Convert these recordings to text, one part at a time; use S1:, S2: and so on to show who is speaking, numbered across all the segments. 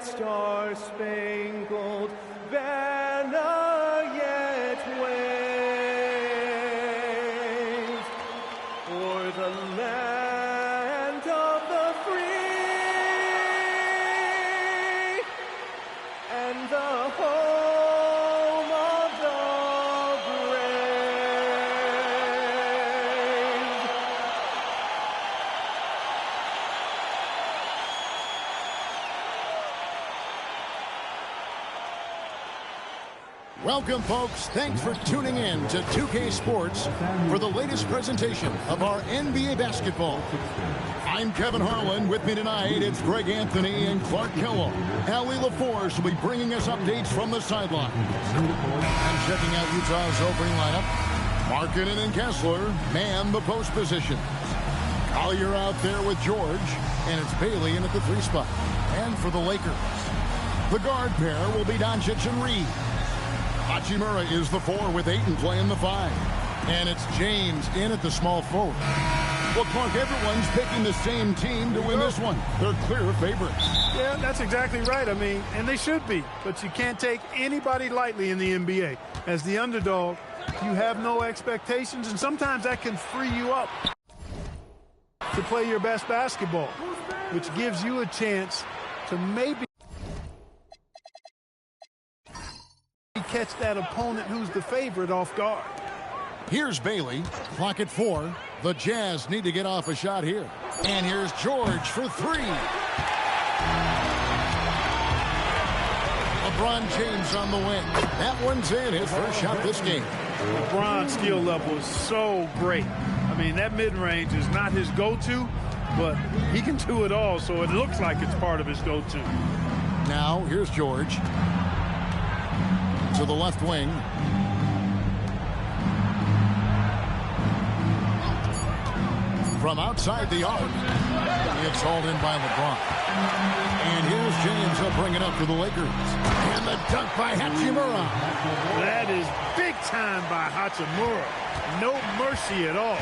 S1: that star-spangled banner yet waves o'er the land of the free and the home of the
S2: Welcome, folks. Thanks for tuning in to 2K Sports for the latest presentation of our NBA basketball. I'm Kevin Harlan. With me tonight, it's Greg Anthony and Clark Kellogg. Allie LaForce will be bringing us updates from the sideline. And checking out Utah's opening lineup, Markkanen and Kessler man the post position. Collier out there with George, and it's Bailey in at the 3 spot. And for the Lakers, the guard pair will be Doncic and Reed. Hachimura is the 4 with Ayton playing the 5. And it's James in at the small forward. Well, Clark, everyone's picking the same team to win this one. They're clear favorites.
S3: Yeah, that's exactly right. I mean, and they should be. But you can't take anybody lightly in the NBA. As the underdog, you have no expectations, and sometimes that can free you up to play your best basketball, which gives you a chance to maybe catch that opponent who's the favorite off guard.
S2: Here's Bailey. Clock at 4. The Jazz need to get off a shot here. And here's George for 3. LeBron James on the wing. That one's in. His first shot this game.
S3: LeBron's skill level is so great. I mean, that mid-range is not his go-to, but he can do it all, so it looks like it's part of his go-to.
S2: Now, here's George. To the left wing. From outside the arc. It's hauled in by LeBron. And here's James. He'll bring it up for the Lakers. And the dunk by Hachimura.
S3: That is big time by Hachimura. No mercy at all.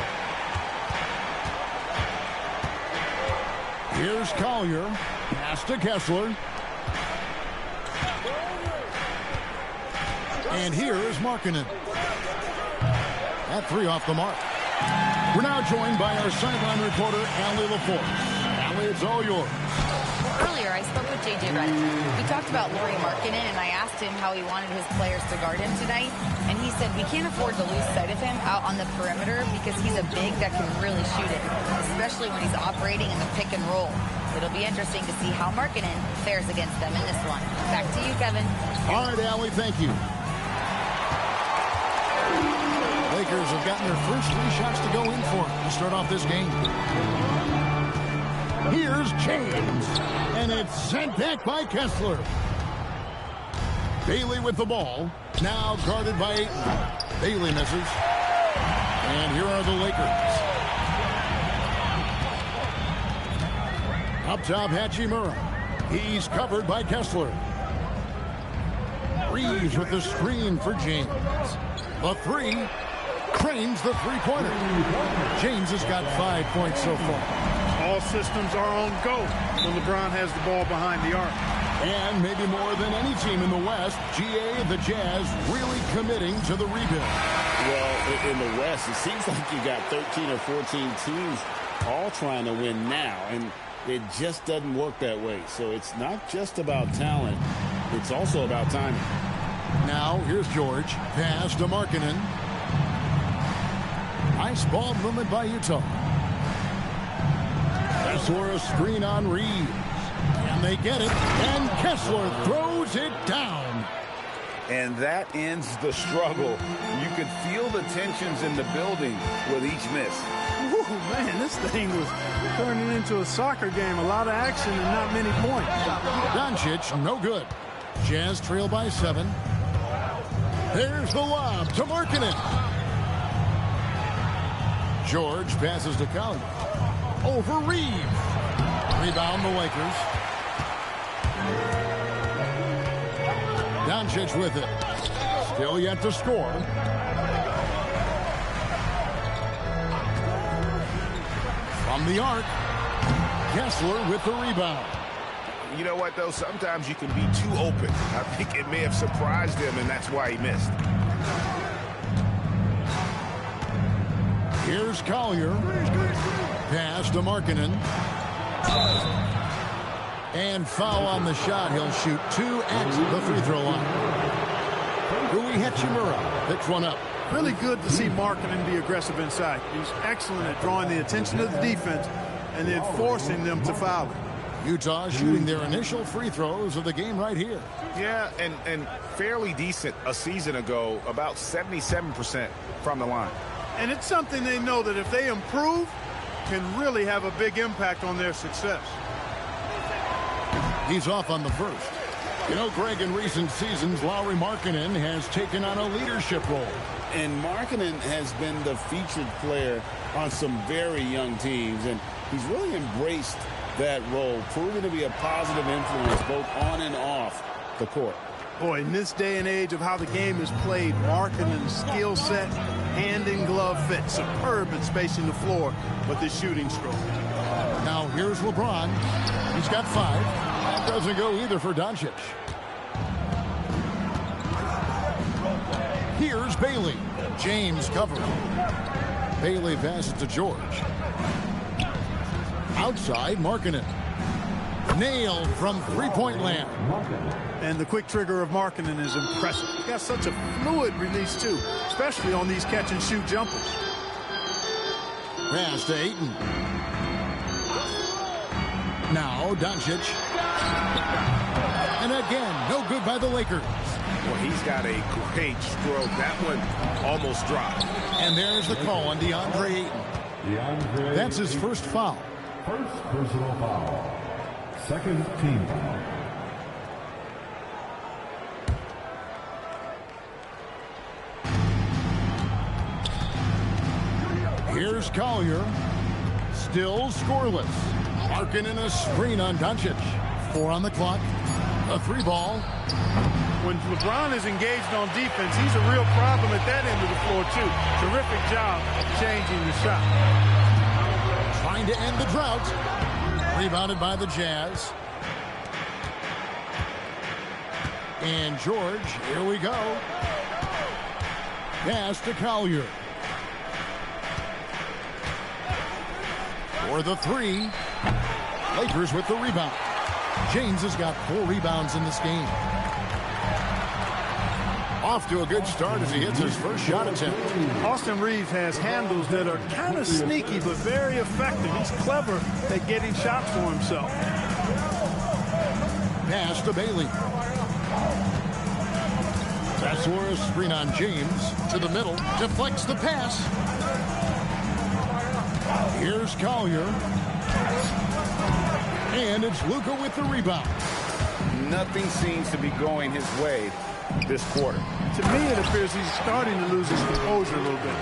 S2: Here's Collier. Pass to Kessler. And here is Markkanen. That 3 off the mark. We're now joined by our sideline reporter, Allie LaForce. Allie, it's all yours.
S4: Earlier, I spoke with J.J. Redick. We talked about Lauri Markkanen, and I asked him how he wanted his players to guard him tonight. And he said, we can't afford to lose sight of him out on the perimeter because he's a big that can really shoot it, especially when he's operating in the pick and roll. It'll be interesting to see how Markkanen fares against them in this one. Back to you, Kevin.
S2: All right, Allie, thank you. Lakers have gotten their first 3 shots to go in for to start off this game. Here's James, and it's sent back by Kessler. Bailey with the ball, now guarded by Ayton. Bailey misses. And here are the Lakers. Up top, Hachimura. He's covered by Kessler. Reeves with the screen for James. The 3. Cranes the 3-pointer. James has got 5 points so far.
S3: All systems are on go when LeBron has the ball behind the arc.
S2: And maybe more than any team in the West, GA, the Jazz, really committing to the rebuild.
S5: Well, in the West, it seems like you got 13 or 14 teams all trying to win now, and it just doesn't work that way. So it's not just about talent, it's also about timing.
S2: Now, here's George. Pass to Markkanen. Nice ball movement by Utah. Kessler a screen on Reeves. And they get it. And Kessler throws it down.
S6: And that ends the struggle. You could feel the tensions in the building with each miss.
S3: Ooh, man, this thing was turning into a soccer game. A lot of action and not many points.
S2: Doncic, no good. Jazz trail by 7. There's the lob to Markkanen. George passes to Collier. Over Reeves. Rebound the Lakers. Doncic with it. Still yet to score. From the arc. Kessler with the rebound.
S6: You know what, though? Sometimes you can be too open. I think it may have surprised him, and that's why he missed.
S2: Here's Collier. Pass to Markkanen. And foul on the shot. He'll shoot 2 at the free throw line. Rui Hachimura picks one up.
S3: Really good to see Markkanen be aggressive inside. He's excellent at drawing the attention of the defense and then forcing them to foul him.
S2: Utah shooting their initial free throws of the game right here.
S6: Yeah, and fairly decent a season ago, about 77% from the line.
S3: And it's something they know that if they improve, can really have a big impact on their success.
S2: He's off on the first. You know, Greg, in recent seasons, Lauri Markkanen has taken on a leadership role.
S5: And Markkanen has been the featured player on some very young teams, and he's really embraced that role, proving to be a positive influence both on and off the court.
S3: Boy, in this day and age of how the game is played, Markkanen's skill set, hand and glove fit, superb at spacing the floor with his shooting stroke.
S2: Now here's LeBron. He's got 5. That doesn't go either for Doncic. Here's Bailey. James covering. Bailey passes to George. Outside, Markkanen. Nailed from three-point land.
S3: And the quick trigger of Markkanen is impressive. He's got such a fluid release, too, especially on these catch-and-shoot jumpers.
S2: Pass to Ayton. Now, Doncic. And again, no good by the Lakers.
S6: Well, he's got a great stroke. That one almost dropped.
S2: And there's the call on DeAndre Ayton. That's his first foul.
S7: First personal foul. Second team foul.
S2: Here's Collier. Still scoreless. Markkanen a screen on Doncic. 4 on the clock. A 3 ball.
S3: When LeBron is engaged on defense, he's a real problem at that end of the floor, too. Terrific job of changing the shot.
S2: Trying to end the drought. Rebounded by the Jazz. And George, here we go. Pass to Collier. For the 3. Lakers with the rebound. James has got 4 rebounds in this game. Off to a good start as he hits his first shot attempt.
S3: Austin Reeves has handles that are kind of sneaky but very effective. He's clever at getting shots for himself.
S2: Pass to Bailey. Tesora screen on James to the middle. Deflects the pass. Here's Collier. And it's Luka with the rebound.
S6: Nothing seems to be going his way this quarter.
S3: To me, it appears he's starting to lose his composure a little bit.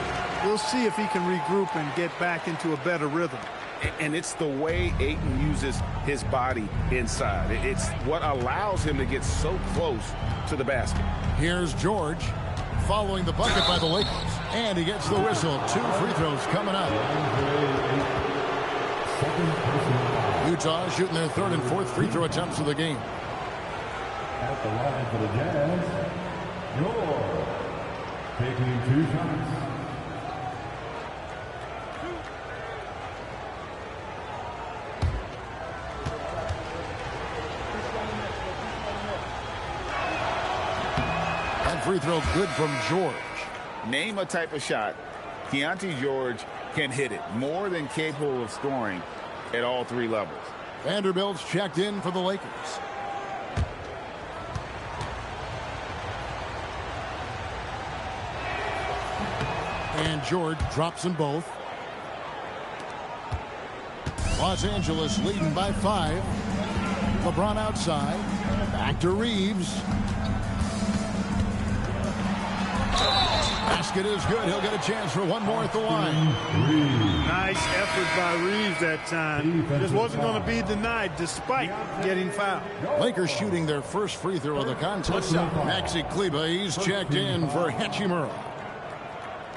S3: We'll see if he can regroup and get back into a better rhythm.
S6: And it's the way Ayton uses his body inside. It's what allows him to get so close to the basket.
S2: Here's George following the bucket by the Lakers. And he gets the whistle. 2 free throws coming up. Utah shooting their 3rd and 4th free throw attempts of the game.
S7: At the line for the Jazz, George taking 2 shots.
S2: That free throw good from George.
S6: Name a type of shot Keontae George can hit it. More than capable of scoring at all 3 levels.
S2: Vanderbilt's checked in for the Lakers. And George drops them both. Los Angeles leading by 5. LeBron outside. Back to Reeves. Basket is good. He'll get a chance for one more at the line.
S3: Nice effort by Reeves that time. Just wasn't going to be denied despite getting fouled.
S2: Lakers shooting their first free throw of the contest. Maxi Kleber, he's checked in for Hachimura.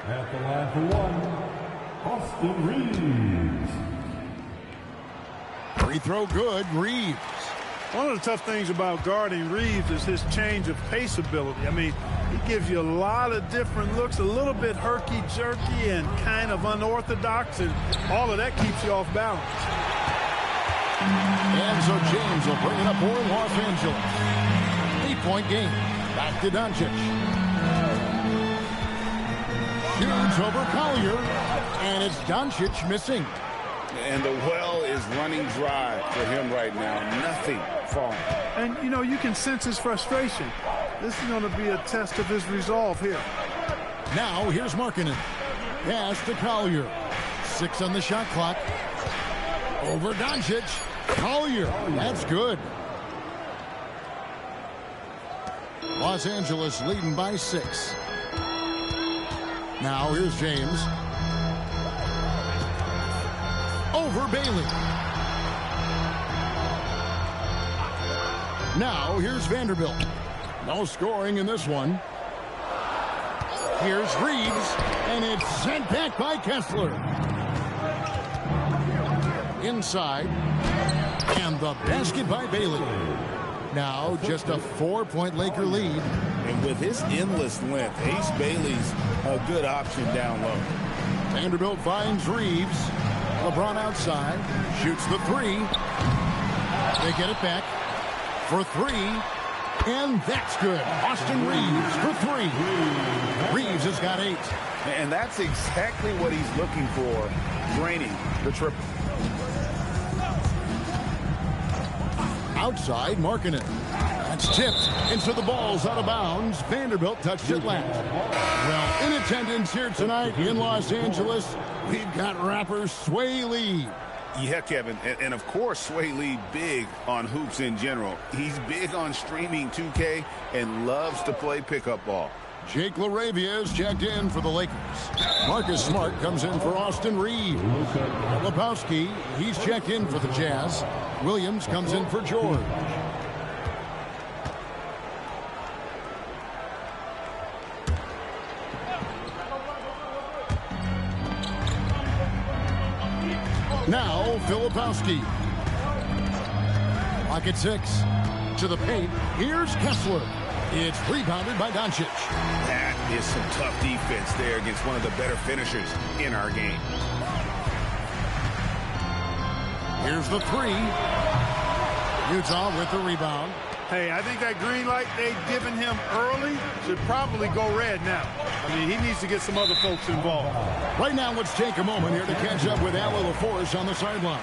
S7: At the line for 1, Austin Reeves.
S2: Free throw good. Reeves.
S3: One of the tough things about guarding Reeves is his change of pace ability. I mean, he gives you a lot of different looks, a little bit herky-jerky and kind of unorthodox, and all of that keeps you off balance.
S2: And so James will bring it up for Los Angeles. 8-point game. Back to Doncic. Shoots over Collier, and it's Doncic missing.
S6: And the well is running dry for him right now. Nothing falling.
S3: And, you know, you can sense his frustration. This is going to be a test of his resolve here.
S2: Now, here's Markkanen. Pass to Collier. 6 on the shot clock. Over Doncic. Collier. That's good. Los Angeles leading by 6. Now, here's James. Over Bailey. Now, here's Vanderbilt. No scoring in this one. Here's Reeves, and it's sent back by Kessler. Inside, and the basket by Bailey. Now, just a 4-point Laker lead.
S5: And with his endless length, Ace Bailey's a good option down low.
S2: Vanderbilt finds Reeves. LeBron outside, shoots the 3. They get it back for 3, and that's good. Austin Reeves for 3. Reeves has got 8.
S6: And that's exactly what he's looking for, draining the triple.
S2: Outside, Markkanen. That's tipped, and so the ball's out of bounds. Vanderbilt touched it last. Well, in attendance here tonight in Los Angeles, we've got rapper Sway Lee.
S6: Yeah, Kevin, and of course Sway Lee big on hoops in general. He's big on streaming 2K and loves to play pickup ball.
S2: Jake LaRavia is checked in for the Lakers. Marcus Smart comes in for Austin Reeves. Lebowski, he's checked in for the Jazz. Williams comes in for George. Now, Filipowski. Lock at 6. To the paint. Here's Kessler. It's rebounded by Doncic.
S6: That is some tough defense there against one of the better finishers in our game.
S2: Here's the 3. Utah with the rebound.
S3: Hey, I think that green light they've given him early should probably go red now. I mean, he needs to get some other folks involved.
S2: Right now, let's take a moment here to catch up with Allie LaForce on the sidelines.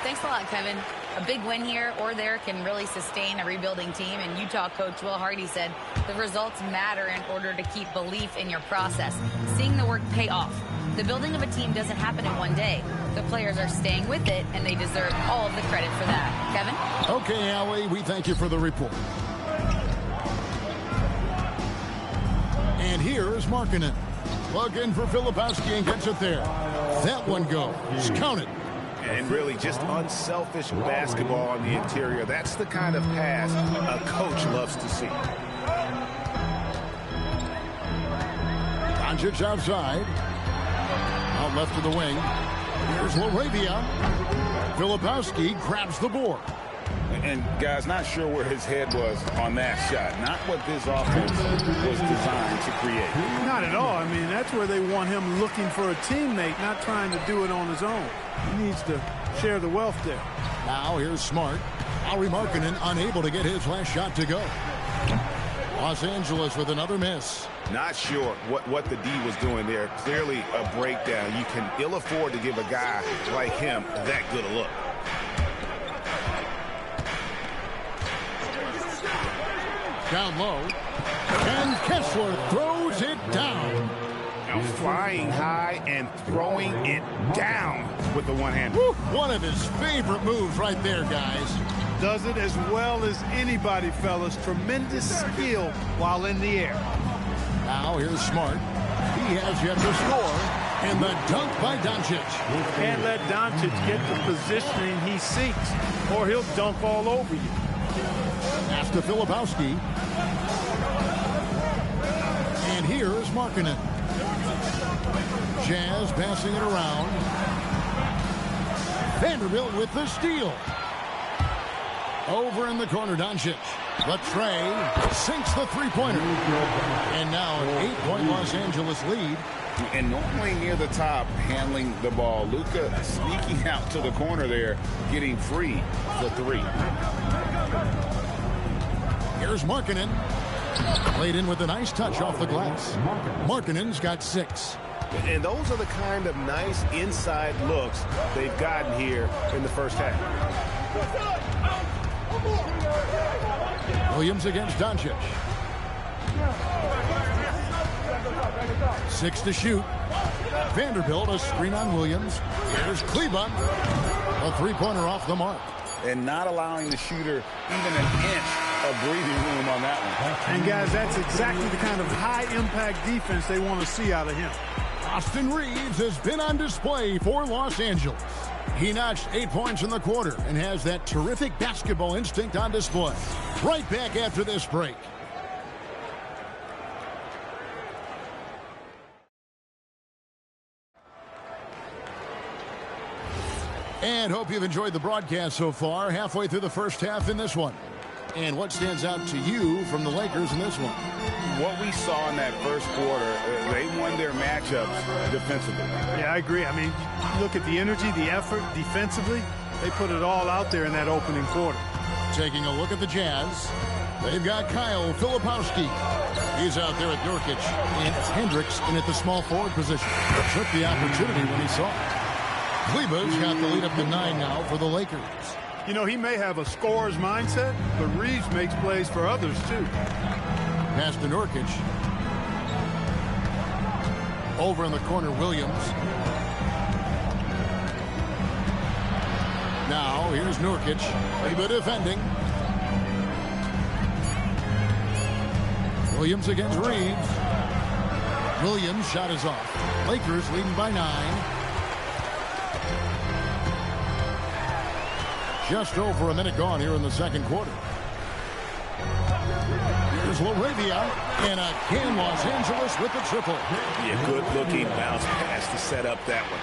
S4: Thanks a lot, Kevin. A big win here or there can really sustain a rebuilding team, and Utah coach Will Hardy said the results matter in order to keep belief in your process, seeing the work pay off. The building of a team doesn't happen in one day. The players are staying with it, and they deserve all of the credit for that. Kevin?
S2: Okay, Allie, we thank you for the report. And here is Markkanen. Looking for Filipowski and gets it there. That one goes. Count it.
S6: And really just unselfish basketball on the interior. That's the kind of pass a coach loves to see.
S2: Doncic outside. Out left of the wing. Here's LaRavia. Filipowski grabs the board.
S6: And, guys, not sure where his head was on that shot. Not what this offense was designed to create.
S3: Not at all. I mean, that's where they want him looking for a teammate, not trying to do it on his own. He needs to share the wealth there.
S2: Now here's Smart. Lauri Markkanen unable to get his last shot to go. Los Angeles with another miss.
S6: Not sure what the D was doing there. Clearly a breakdown. You can ill afford to give a guy like him that good a look.
S2: Down low. And Kessler throws it down.
S6: Now flying high and throwing it down with the one-hand.
S2: One of his favorite moves right there, guys.
S3: Does it as well as anybody, fellas. Tremendous skill while in the air.
S2: Now here's Smart. He has yet to score. And the dunk by Doncic.
S3: Can't let Doncic get the positioning he seeks, or he'll dunk all over you.
S2: Pass to Filipowski. And here is Markkanen. Jazz passing it around. Vanderbilt with the steal. Over in the corner, Doncic. Latrey sinks the three-pointer. And now an 8-point Los Angeles lead.
S6: And normally near the top, handling the ball. Luka sneaking out to the corner there, getting free for three.
S2: Here's Markkanen. Played in with a nice touch off the glass. Markkanen's got 6.
S8: And those are the kind of nice inside looks they've gotten here in the first half.
S2: Williams against Doncic. 6 to shoot. Vanderbilt a screen on Williams. Here's Kleber. A three-pointer off the mark.
S6: And not allowing the shooter even an inch of breathing room on that one.
S3: And, guys, that's exactly the kind of high-impact defense they want to see out of him.
S2: Austin Reeves has been on display for Los Angeles. He notched 8 points in the quarter and has that terrific basketball instinct on display. Right back after this break. And hope you've enjoyed the broadcast so far. Halfway through the first half in this one. And what stands out to you from the Lakers in this one?
S6: What we saw in that first quarter, they won their matchups defensively.
S3: Yeah, I agree. I mean, look at the energy, the effort defensively. They put it all out there in that opening quarter.
S2: Taking a look at the Jazz. They've got Kyle Filipowski. He's out there at Nurkic. And Hendricks in at the small forward position. Took the opportunity when he saw it. Kleber's got the lead up to 9 now for the Lakers.
S3: You know, he may have a scorer's mindset, but Reeves makes plays for others, too.
S2: Pass to Nurkic. Over in the corner, Williams. Now, here's Nurkic. Kleber defending. Williams against Reeves. Williams' shot is off. Lakers leading by 9. Just over a minute gone here in the second quarter. Here's LaRavia, and again Los Angeles with the triple.
S8: Yeah, good-looking bounce pass to set up that one.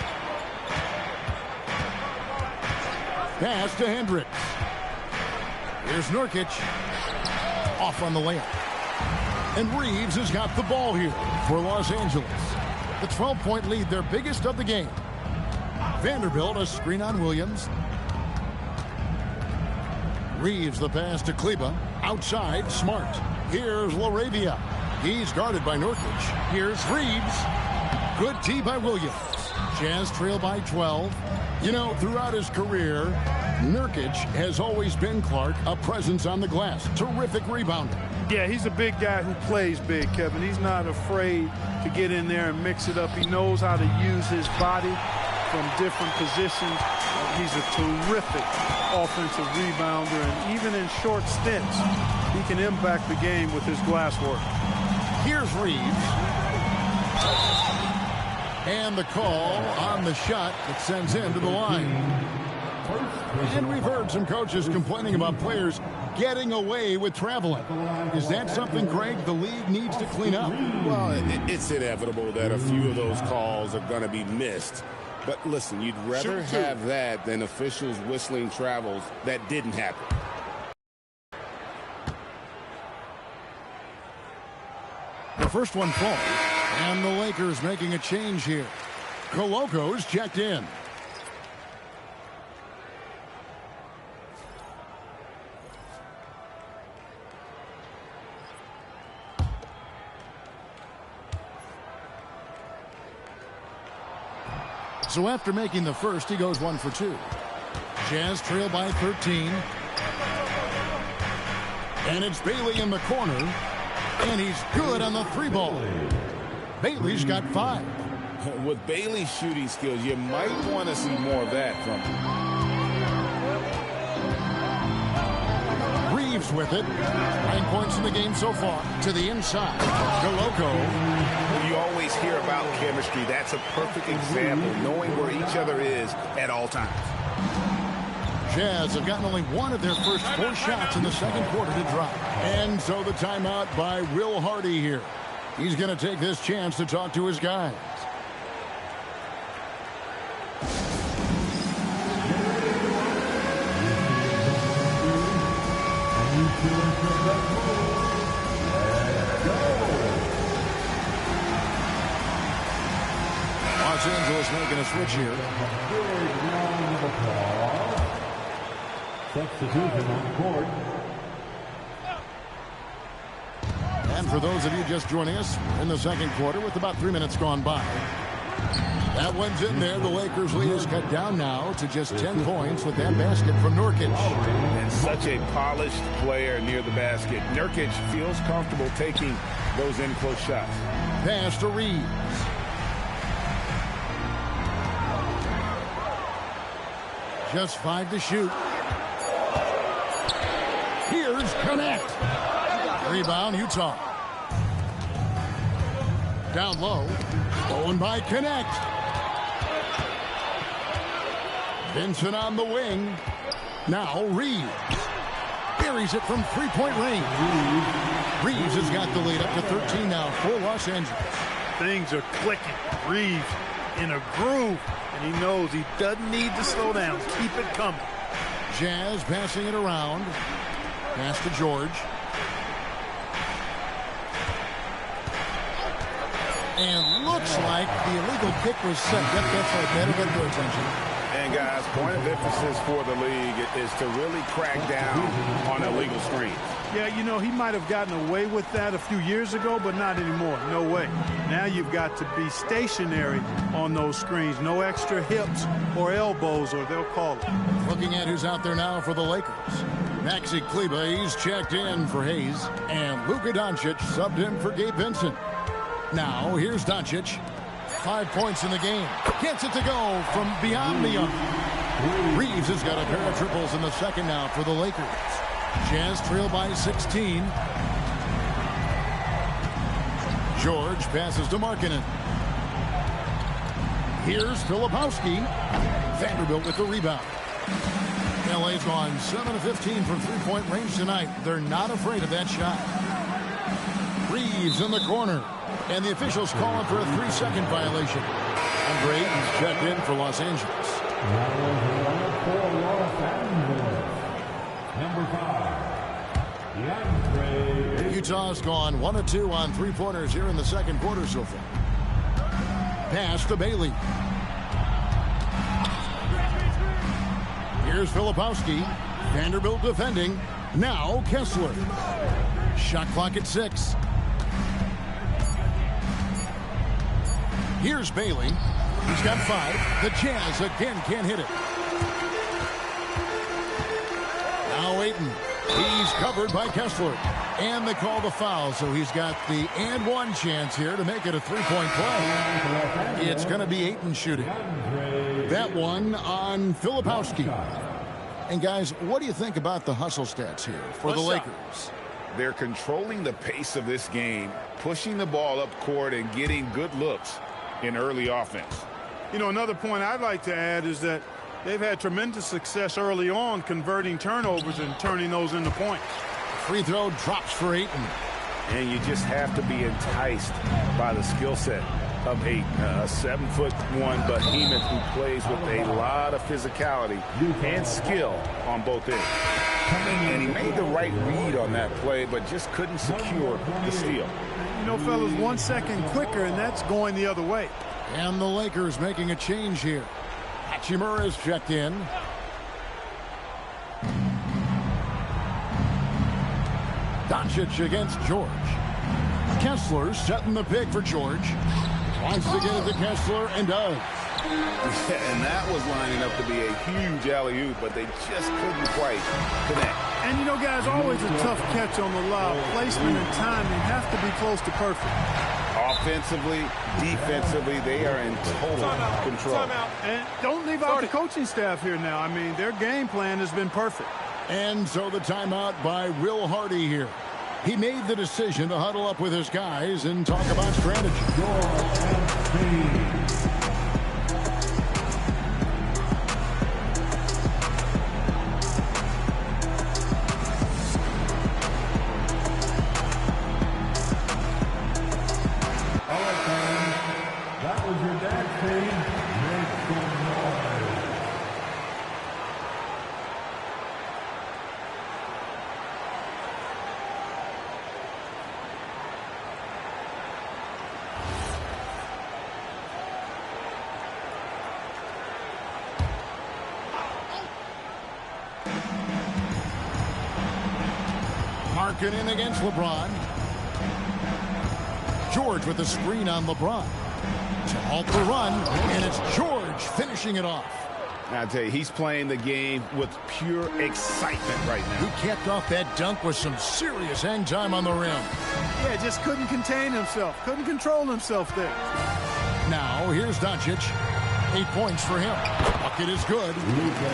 S2: Pass to Hendricks. Here's Nurkic. Off on the layup. And Reeves has got the ball here for Los Angeles. The 12-point lead, their biggest of the game. Vanderbilt a screen on Williams. Reeves the pass to Kleber. Outside, Smart. Here's LaRavia. He's guarded by Nurkic. Here's Reeves. Good tee by Williams. Jazz trail by 12. You know, throughout his career, Nurkic has always been, Clark, a presence on the glass. Terrific rebounder.
S3: Yeah, he's a big guy who plays big, Kevin. He's not afraid to get in there and mix it up. He knows how to use his body from different positions. He's a terrific offensive rebounder, and even in short stints, he can impact the game with his glass work.
S2: Here's Reeves. And the call on the shot that sends him to the line. And we've heard some coaches complaining about players getting away with traveling. Is that something, Greg, the league needs to clean up?
S5: Well, it's inevitable that a few of those calls are going to be missed. But listen, you'd rather have that than officials whistling travels that didn't happen.
S2: The first one falls, and the Lakers making a change here. Coloco's checked in. So after making the first, he goes 1 for 2. Jazz trail by 13. And it's Bailey in the corner. And he's good on the 3-ball. Bailey's got 5.
S5: With Bailey's shooting skills, you might want to see more of that from him.
S2: Reeves with it. 9 points in the game so far. To the inside. Coloco.
S6: You always hear about chemistry. That's a perfect example, knowing where each other is at all times.
S2: Jazz have gotten only one of their first 4 shots in the second quarter to drop. And so the timeout by Will Hardy here. He's going to take this chance to talk to his guys. Dallas making a switch here.
S7: Substitution on the court.
S2: And for those of you just joining us, we're in the second quarter with about 3 minutes gone by. That one's in there. The Lakers lead is cut down now to just 10 points with that basket from Nurkic.
S6: And such a polished player near the basket. Nurkic feels comfortable taking those in-close shots.
S2: Pass to Reeves. Just 5 to shoot. Here's Connect. Rebound, Utah. Down low. Stolen by Connect. Vincent on the wing. Now Reeves. Buries it from three-point range. Reeves has got the lead up to 13 now for Los Angeles.
S3: Things are clicking. Reeves in a groove, and he knows he doesn't need to slow down. Keep it coming.
S2: Jazz passing it around. Pass to George. And looks like the illegal kick was set. Yep, that's right. Better get their attention.
S6: And guys, point of emphasis for the league is to really crack down on illegal screens.
S3: Yeah, you know, he might have gotten away with that a few years ago, but not anymore. No way. Now you've got to be stationary on those screens. No extra hips or elbows, or they'll call it.
S2: Looking at who's out there now for the Lakers. Maxi Kleber, he's checked in for Hayes. And Luka Doncic subbed in for Gabe Vincent. Now, here's Doncic. 5 points in the game. Gets it to go from beyond the arc. Reeves has got a pair of triples in the second now for the Lakers. Jazz trail by 16. George passes to Markkanen. Here's Filipowski. Vanderbilt with the rebound. LA's gone 7 of 15 from three-point range tonight. They're not afraid of that shot. Reeves in the corner. And the officials calling for a 3-second violation. And Brayton's checked in for Los Angeles.
S7: Number 5,
S2: Utah's gone 1 of 2 on three-pointers here in the second quarter so far. Pass to Bailey. Here's Filipowski. Vanderbilt defending. Now Kessler. Shot clock at 6. Here's Bailey. He's got 5. The Jazz again can't hit it. Now Ayton. He's covered by Kessler. And they call the foul, so he's got the and one chance here to make it a three-point play. It's going to be Ayton shooting. That one on Filipowski. And guys, what do you think about the hustle stats here for the Lakers?
S6: They're controlling the pace of this game, pushing the ball up court and getting good looks in early offense.
S3: You know, another point I'd like to add is that they've had tremendous success early on converting turnovers and turning those into points.
S2: Free throw drops for Ayton.
S6: And you just have to be enticed by the skill set of Ayton, a 7'1" behemoth who plays with a lot of physicality and skill on both ends. And he made the right read on that play, but just couldn't secure the steal.
S3: You know, fellas, 1 second quicker, and that's going the other way.
S2: And the Lakers making a change here. Hachimura is checked in. Doncic against George. Kessler setting the pick for George. Wants to get it to Kessler and does.
S6: And that was lining up to be a huge alley-oop, but they just couldn't quite connect.
S3: And, you know, guys, always a tough catch on the lob. Placement and timing have to be close to perfect.
S6: Offensively, defensively, they are in total control.
S3: And don't leave out the coaching staff here now. I mean, their game plan has been perfect.
S2: And so the timeout by Will Hardy here. He made the decision to huddle up with his guys and talk about strategy.
S7: that was your dad's team. Make some noise.
S2: Markkanen against LeBron. George with the screen on LeBron. To halt the run, and it's George finishing it off.
S6: I tell you, he's playing the game with pure excitement right now.
S2: He capped off that dunk with some serious hang time on the rim.
S3: Yeah, just couldn't contain himself. Couldn't control himself there.
S2: Now, here's Doncic. 8 points for him. Bucket is good.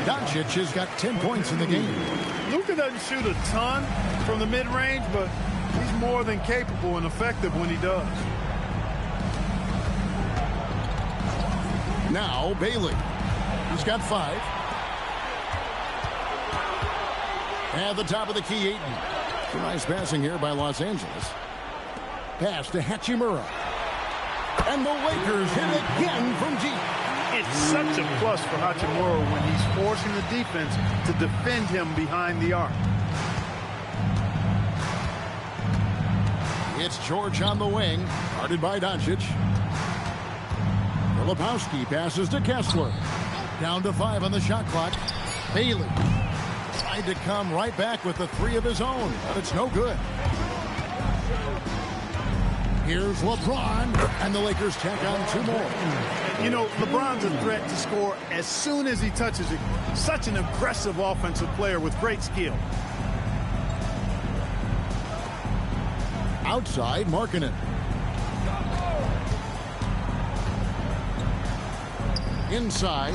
S2: Doncic has got 10 points in the game.
S3: Luka doesn't shoot a ton from the mid-range, but he's more than capable and effective when he does.
S2: Now, Bailey. He's got 5. At the top of the key, Ayton. Some nice passing here by Los Angeles. Pass to Hachimura. And the Lakers hit again from deep.
S3: It's such a plus for Hachimura when he's forcing the defense to defend him behind the arc.
S2: It's George on the wing, guarded by Doncic. Filipowski passes to Kessler. Down to 5 on the shot clock. Bailey tried to come right back with the 3 of his own, but it's no good. Here's LeBron, and the Lakers tack on 2 more.
S3: You know, LeBron's a threat to score as soon as he touches it. Such an aggressive offensive player with great skill.
S2: Outside, Markkanen. Inside,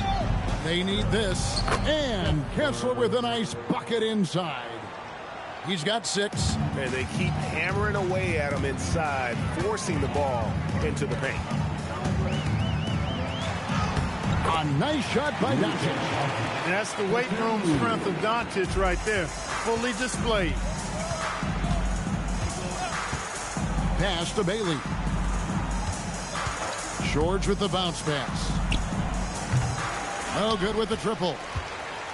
S2: they need this. And Kessler with a nice bucket inside. He's got 6.
S8: And they keep hammering away at him inside, forcing the ball into the paint.
S2: A nice shot by Doncic.
S3: And that's the weight room strength of Doncic right there. Fully displayed.
S2: Pass to Bailey. George with the bounce pass. No good with the triple.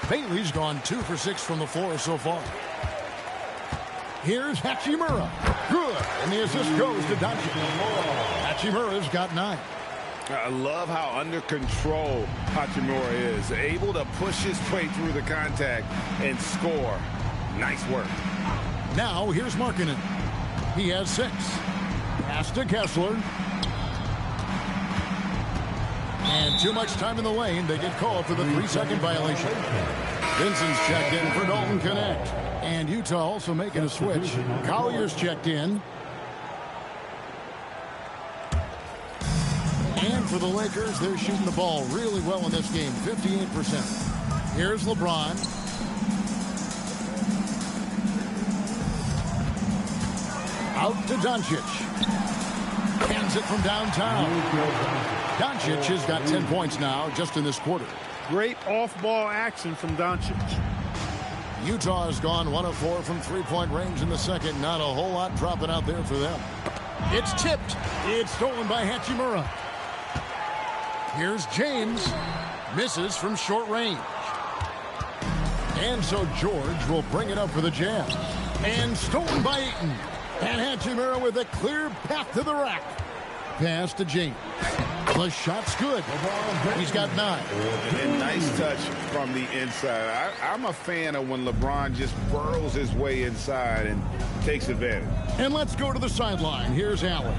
S2: Bailey's gone 2 for 6 from the floor so far. Here's Hachimura. Good. And the assist goes to Doncic. Hachimura's got 9.
S6: I love how under control Hachimura is. Able to push his way through the contact and score. Nice work.
S2: Now here's Markkanen. He has 6. Pass to Kessler. And too much time in the lane. They get called for the 3-second violation. Vincent's checked in for Dalton Connect. And Utah also making a switch. Collier's checked in. And for the Lakers, they're shooting the ball really well in this game, 58%. Here's LeBron. Out to Doncic. Hands it from downtown. Doncic has got 10 points now just in this quarter.
S3: Great off-ball action from Doncic.
S2: Utah has gone 1 of 4 from 3-point range in the second. Not a whole lot dropping out there for them. It's tipped. It's stolen by Hachimura. Here's James. Misses from short range. And so George will bring it up for the Jazz. And stolen by Ayton. And Hachimura with a clear path to the rack. Pass to James. The shot's good. He's got 9.
S6: And nice touch from the inside. I'm a fan of when LeBron just burrows his way inside and takes advantage.
S2: And let's go to the sideline. Here's Allen.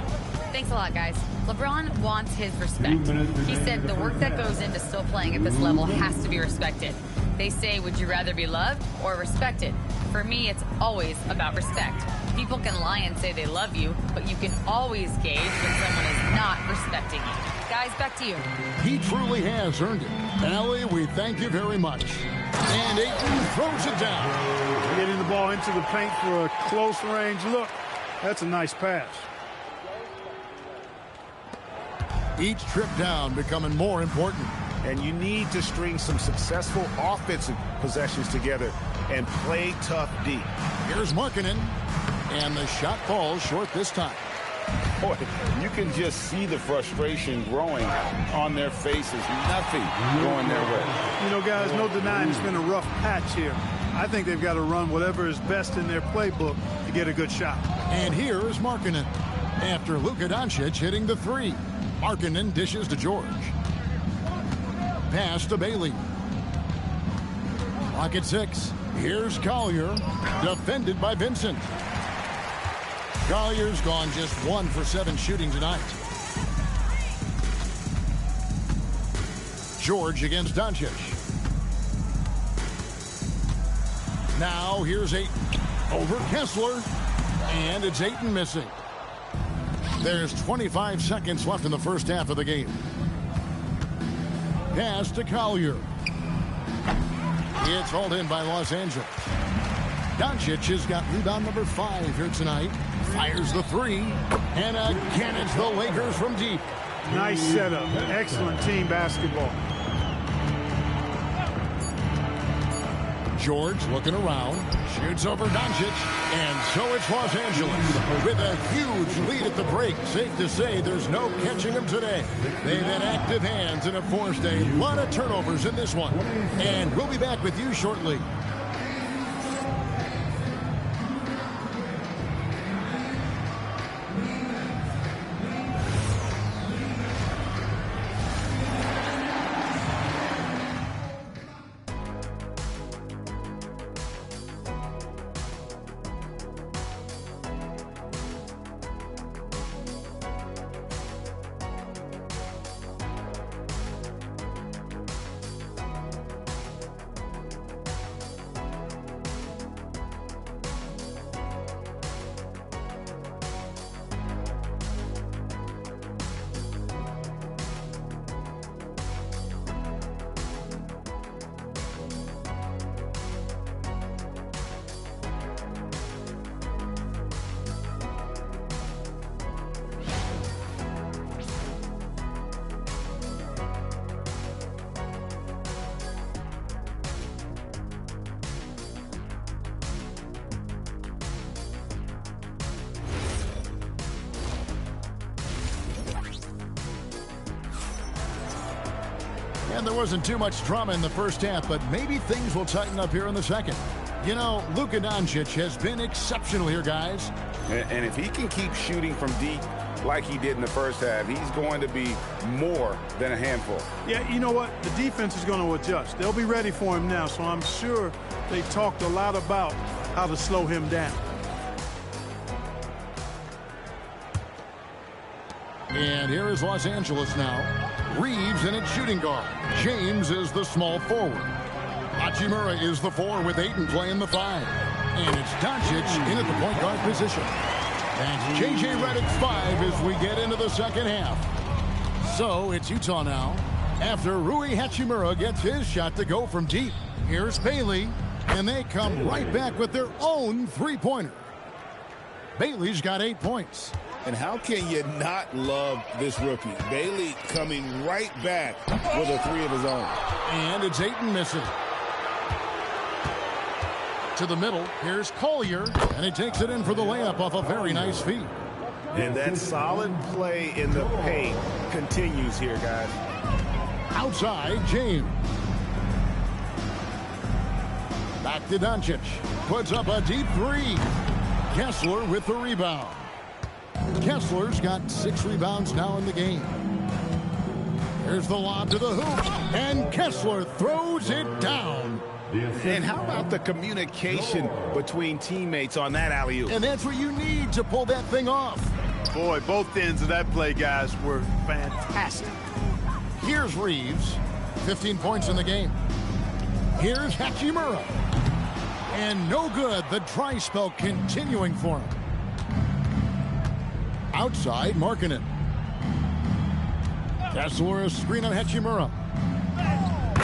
S4: Thanks a lot, guys. LeBron wants his respect. He said the work that goes into still playing at this level has to be respected. They say, would you rather be loved or respected? For me, it's always about respect. People can lie and say they love you, but you can always gauge when someone is not respecting you. Guys, back to you.
S2: He truly has earned it. Allie, we thank you very much. And Ayton throws it down.
S3: Getting the ball into the paint for a close range look. That's a nice pass.
S2: Each trip down becoming more important.
S8: And you need to string some successful offensive possessions together and play tough deep.
S2: Here's Markkanen. And the shot falls short this time.
S6: Boy, you can just see the frustration growing on their faces. Nothing going their way.
S3: You know, guys, no denying it's been a rough patch here. I think they've got to run whatever is best in their playbook to get a good shot.
S2: And here is Markkanen. After Luka Doncic hitting the 3. Markkanen dishes to George. Pass to Bailey. Clock at 6. Here's Collier, defended by Vincent. Collier's gone just 1 for 7 shooting tonight. George against Doncic. Now here's Ayton over Kessler, and it's Ayton missing. There's 25 seconds left in the first half of the game. Pass to Collier. It's hauled in by Los Angeles. Doncic has got rebound number 5 here tonight. Fires the 3, and again it's the Lakers from deep.
S3: Nice setup. Excellent team basketball.
S2: George looking around, shoots over Doncic, and so it's Los Angeles with a huge lead at the break. Safe to say there's no catching them today. They've had active hands and have forced a lot of turnovers in this one. And we'll be back with you shortly. And there wasn't too much drama in the first half, but maybe things will tighten up here in the second. You know, Luka Doncic has been exceptional here, guys.
S6: And if he can keep shooting from deep like he did in the first half, he's going to be more than a handful.
S3: Yeah, you know what? The defense is going to adjust. They'll be ready for him now, so I'm sure they talked a lot about how to slow him down.
S2: And here is Los Angeles now. Reeves in its shooting guard. James is the small forward. Hachimura is the 4 with Ayton playing the 5. And it's Doncic in at the point guard position. That's J.J. Redick's 5 as we get into the second half. So it's Utah now. After Rui Hachimura gets his shot to go from deep. Here's Bailey. And they come right back with their own three-pointer. Bailey's got 8 points.
S5: And how can you not love this rookie? Bailey coming right back with a 3 of his own.
S2: And it's Ayton missing. To the middle, here's Collier, and he takes it in for the layup off a very nice feed.
S8: And that solid play in the paint continues here, guys.
S2: Outside, James. Back to Doncic. Puts up a deep 3. Kessler with the rebound. Kessler's got 6 rebounds now in the game. Here's the lob to the hoop, and Kessler throws it down.
S6: And how about the communication between teammates on that alley-oop?
S2: And that's what you need to pull that thing off.
S3: Boy, both ends of that play, guys, were fantastic.
S2: Here's Reeves, 15 points in the game. Here's Hachimura. And no good, the dry spell continuing for him. Outside, Markkanen. Kessler, a screen on Hachimura.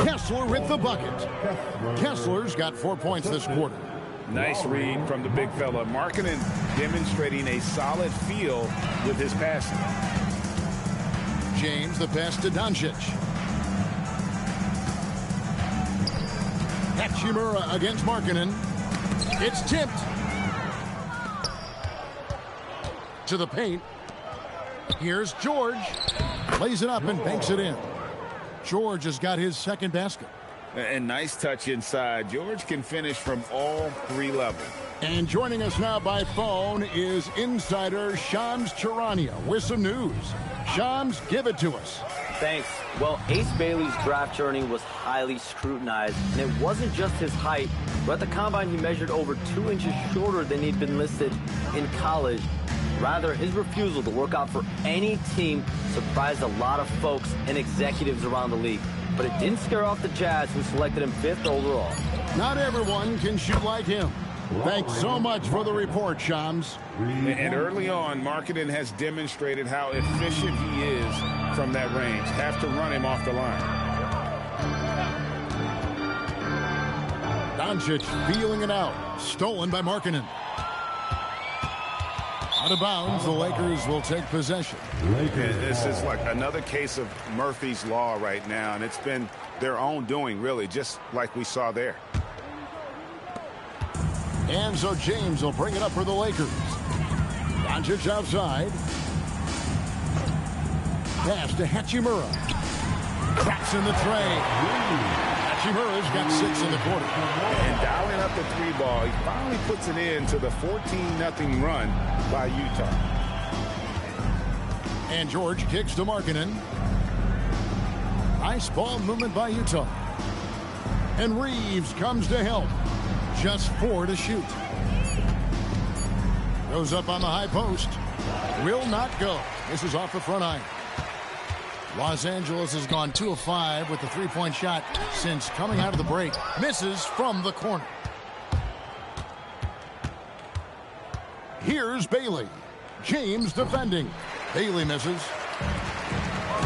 S2: Kessler with the bucket. Kessler's got 4 points this quarter.
S6: Nice read from the big fella. Markkanen demonstrating a solid feel with his passing.
S2: James, the pass to Doncic. Hachimura against Markkanen. It's tipped. To the paint. Here's George. Lays it up and banks it in. George has got his second basket.
S6: And nice touch inside. George can finish from all 3 levels.
S2: And joining us now by phone is insider Shams Charania with some news. Shams, give it to us.
S9: Thanks. Well, Ace Bailey's draft journey was highly scrutinized, and it wasn't just his height, But at the combine, he measured over 2 inches shorter than he'd been listed in college. Rather, his refusal to work out for any team surprised a lot of folks and executives around the league. But it didn't scare off the Jazz, who selected him 5th overall.
S2: Not everyone can shoot like him. Thanks so much for the report, Shams.
S6: And early on, Markkanen has demonstrated how efficient he is from that range. Have to run him off the line.
S2: Doncic feeling it out. Stolen by Markkanen. Out of bounds, the Lakers will take possession.
S6: This is like another case of Murphy's Law right now, and it's been their own doing, really, just like we saw there.
S2: And so James will bring it up for the Lakers. Doncic outside. Pass to Hachimura. Cracks in the tray. Hachimura's got 6 in the quarter.
S6: And dialing up the 3 ball, he finally puts it in to the 14-0 run by Utah.
S2: And George kicks to Markkanen. Nice ball movement by Utah. And Reeves comes to help. Just 4 to shoot. Goes up on the high post. Will not go. This is off the front iron. Los Angeles has gone 2 of 5 with the 3-point shot since coming out of the break. Misses from the corner. Here's Bailey. James defending. Bailey misses.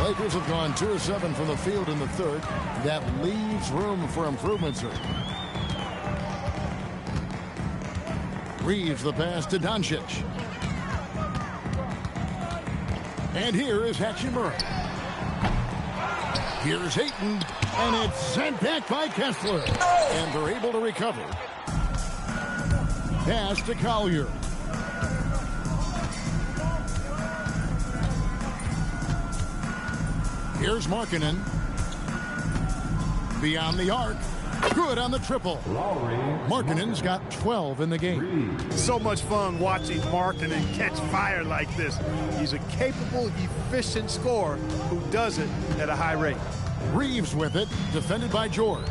S2: Lakers have gone 2 of 7 from the field in the third. That leaves room for improvement, sir. Reeves the pass to Doncic. And here is Hachimura. Here's Ayton, and it's sent back by Kessler. And they're able to recover. Pass to Collier. Here's Markkanen. Beyond the arc. Good on the triple. Markkanen's got 12 in the game.
S3: So much fun watching Markkanen catch fire like this. He's a capable, efficient scorer who does it at a high rate.
S2: Reeves with it, defended by George.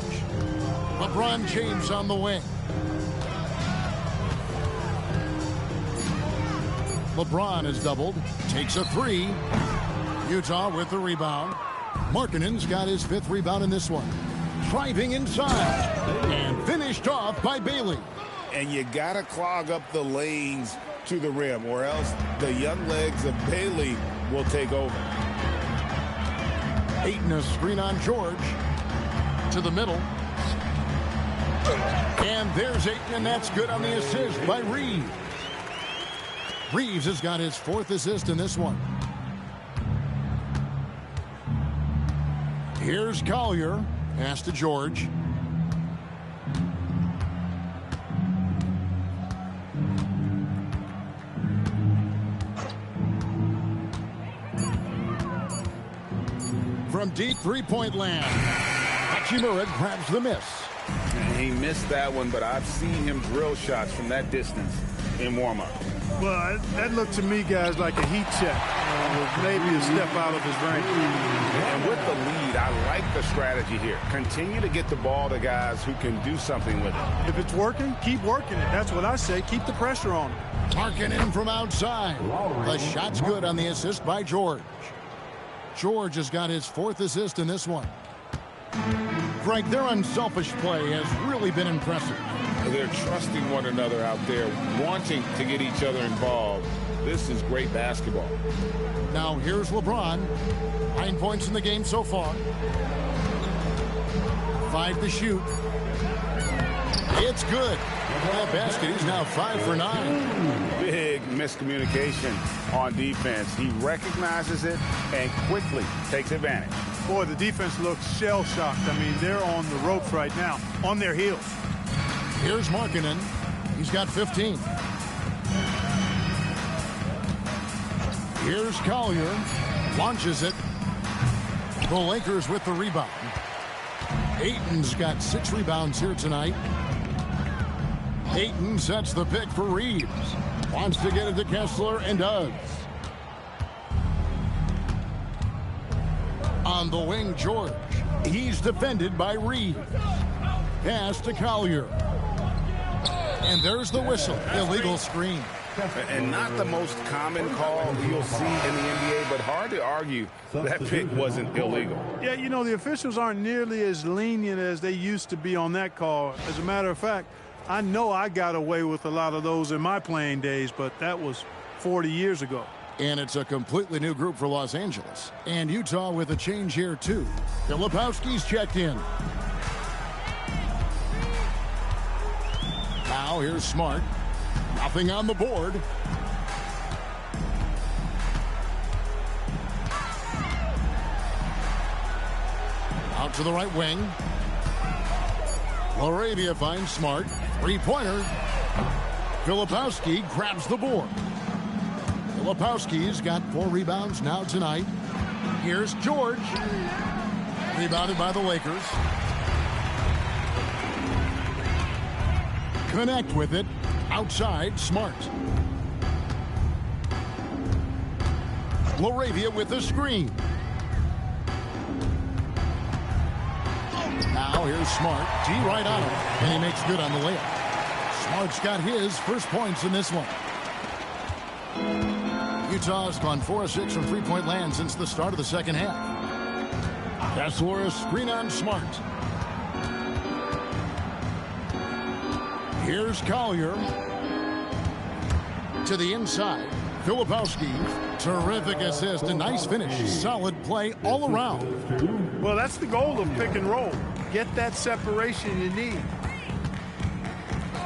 S2: LeBron James on the wing. LeBron is doubled, takes a 3. Utah with the rebound. Markkanen's got his 5th rebound in this one. Driving inside and finished off by Bailey.
S6: And you got to clog up the lanes to the rim, or else the young legs of Bailey will take over.
S2: Ayton a screen on George. To the middle. And there's Ayton, and that's good on the assist by Reeves. Reeves has got his 4th assist in this one. Here's Collier. Pass to George. From deep 3-point land, Hachimura grabs the miss.
S6: He missed that one, but I've seen him drill shots from that distance in warm-up.
S3: Well, that looked to me, guys, like a heat check. With maybe a step out of his range.
S6: And with the lead, I like the strategy here. Continue to get the ball to guys who can do something with it.
S3: If it's working, keep working it. That's what I say. Keep the pressure on him.
S2: Markkanen from outside. The shot's good on the assist by George. George has got his 4th assist in this one. Frank, their unselfish play has really been impressive.
S6: They're trusting one another out there, wanting to get each other involved. This is great basketball.
S2: Now here's LeBron. 9 points in the game so far. 5 to shoot. It's good. That basket, he's now 5 for 9.
S6: Big miscommunication on defense. He recognizes it and quickly takes advantage.
S3: Boy, the defense looks shell-shocked. I mean, they're on the ropes right now, on their heels.
S2: Here's Markkanen. He's got 15. Here's Collier. Launches it. The Lakers with the rebound. Ayton's got 6 rebounds here tonight. Ayton sets the pick for Reeves. Wants to get it to Kessler and does. On the wing, George. He's defended by Reeves. Pass to Collier. And there's the whistle. Illegal screen.
S6: And not the most common call you'll see in the NBA, but hard to argue that pick wasn't illegal.
S3: Yeah, you know, the officials aren't nearly as lenient as they used to be on that call. As a matter of fact, I know I got away with a lot of those in my playing days, but that was 40 years ago.
S2: And it's a completely new group for Los Angeles. And Utah with a change here, too. Filipowski's checked in. Now here's Smart. Nothing on the board. Out to the right wing. Laravia finds Smart. Three-pointer. Filipowski grabs the board. Filipowski's got 4 rebounds now tonight. Here's George. Rebounded by the Lakers. Connect with it. Outside, Smart. Laravia with the screen. Now here's Smart. G right on him. And he makes good on the layup. Smart's got his first points in this one. Utah's gone 4 of 6 from three-point land since the start of the second half. Kessler, a screen on Smart. Here's Collier. To the inside. Filipowski. Terrific assist. A nice finish. Solid play all around.
S3: Well, that's the goal of pick and roll. Get that separation you need.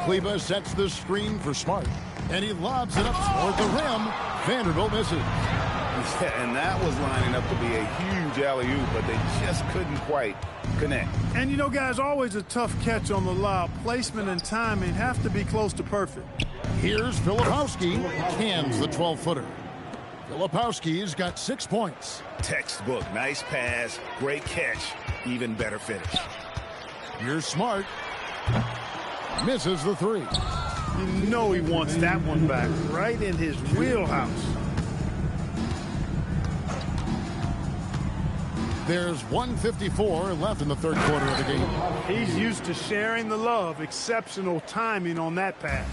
S2: Kleba sets the screen for Smart. And he lobs it up toward the rim. Vanderbilt misses.
S6: Yeah, and that was lining up to be a huge alley-oop, but they just couldn't quite connect.
S3: And, you know, guys, always a tough catch on the lob. Placement and timing have to be close to perfect.
S2: Here's Filipowski. Cans the 12-footer. Filipowski's got 6 points.
S6: Textbook. Nice pass. Great catch. Even better finish.
S2: Here's Smart. Misses the 3.
S3: You know he wants that one back. Right in his wheelhouse.
S2: There's 1:54 left in the third quarter of the game.
S3: He's used to sharing the love. Exceptional timing on that pass.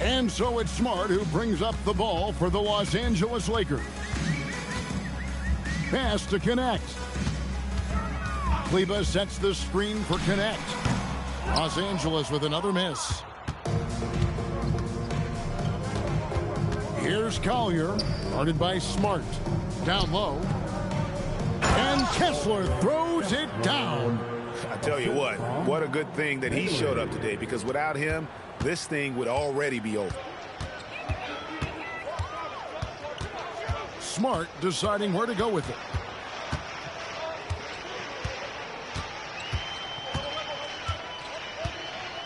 S2: And so it's Smart who brings up the ball for the Los Angeles Lakers. Pass to Connect. Kleba sets the screen for Connect. Los Angeles with another miss. Here's Collier, guarded by Smart. Down low. And Kessler throws it down.
S6: I tell you what a good thing that he showed up today, because without him, this thing would already be over.
S2: Smart deciding where to go with it.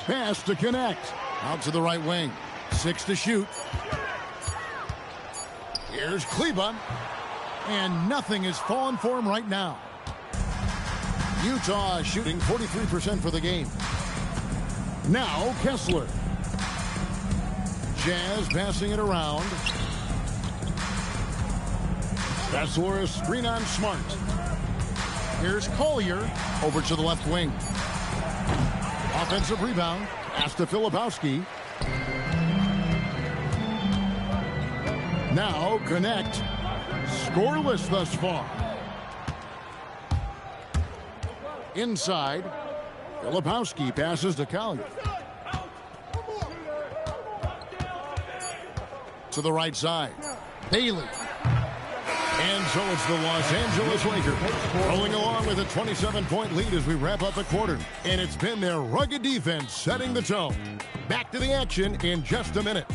S2: Pass to Connect. Out to the right wing. 6 to shoot. Here's Kleba. And nothing is falling for him right now. Utah shooting 43% for the game. Now Kessler. Jazz passing it around. Kessler, a screen on Smart. Here's Collier over to the left wing. Offensive rebound. Pass to Filipowski. Now Connect. Scoreless thus far. Inside. Filipowski passes to Collier. To the right side. Bailey. And so it's the Los Angeles Lakers rolling along with a 27-point lead as we wrap up the quarter. And it's been their rugged defense setting the tone. Back to the action in just a minute.